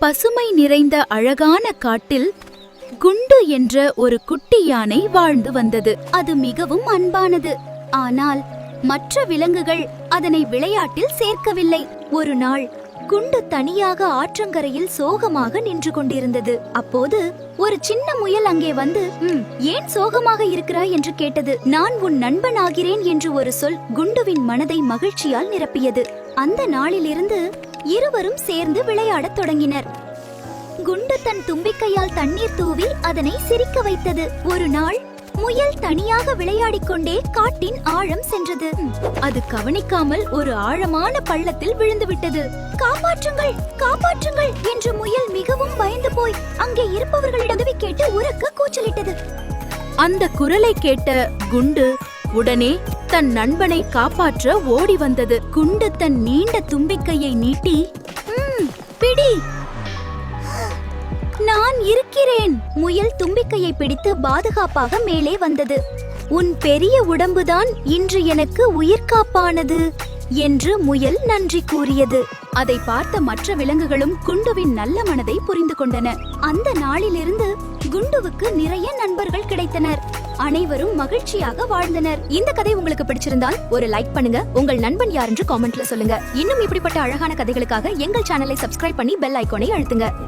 பசுமை நிறைந்த அழகான காட்டில் குண்டு என்ற ஒரு குட்டி யானை வாழ்ந்து வந்தது. அது மிகவும் அன்பானது. ஆனால் மற்ற விலங்குகள் அதனை விளையாட்டில் சேர்க்கவில்லை. ஒரு நாள் குண்டு தனியாக ஆற்றங்கரையில் சோகமாக நின்று கொண்டிருந்தது. அப்போது ஒரு சின்ன முயல் அங்கே வந்து ஏன் சோகமாக இருக்கிறாய் என்று கேட்டது. நான் உன் நண்பன் ஆகிறேன் என்று ஒரு சொல் குண்டுவின் மனதை மகிழ்ச்சியால் நிரப்பியது. அந்த நாளிலிருந்து இருவரும் சேர்ந்து விளையாடத் தொடங்கினர். குண்டு தன் தும்பிக்கையால் தண்ணீர் தூவி அதனை சிரிக்க வைத்தது. ஒரு நாள் முயல் தனியாக விளையாடிக் கொண்டே காட்டின் ஆழம் சென்றது. அது கவனிக்காமல் ஒரு ஆழமான பள்ளத்தில் விழுந்துவிட்டது. காப்பாற்றுங்கள், காப்பாற்றுங்கள் என்று முயல் மிகவும் பயந்து போய் அங்கே இருப்பவர்களிடம் உதவி கேட்டு உரக்க கூச்சலிட்டது. அந்த குரலை கேட்ட குண்டு உடனே தன் நண்பனை காப்பாற்ற ஓடி வந்தது. குண்டு தன் நீண்ட தும்பிக்கையை நீட்டி பிடி, நான் இருக்கிறேன். முயல் தும்பிக்கையை பிடித்து பாதுகாப்பாக மேலே வந்தது. உன் பெரிய உடம்புதான் இன்று எனக்கு உயிர்காப்பானது என்று முயல் நன்றி கூறியது. அதை பார்த்த மற்ற விலங்குகளும் குண்டுவின் நல்ல மனதை புரிந்து கொண்டன. அந்த நாளிலிருந்து குண்டுவுக்கு நிறைய நண்பர்கள் கிடைத்தனர். அனைவரும் மகிழ்ச்சியாக வாழ்ந்தனர். இந்த கதை உங்களுக்கு பிடிச்சிருந்தால் ஒரு லைக் பண்ணுங்க. உங்கள் நண்பன் யார் என்று காமெண்ட்ல சொல்லுங்க. இன்னும் இப்படிப்பட்ட அழகான கதைகளுக்காக எங்கள் சேனலை சப்ஸ்கிரைப் பண்ணி பெல் ஐகானை அழுத்துங்க.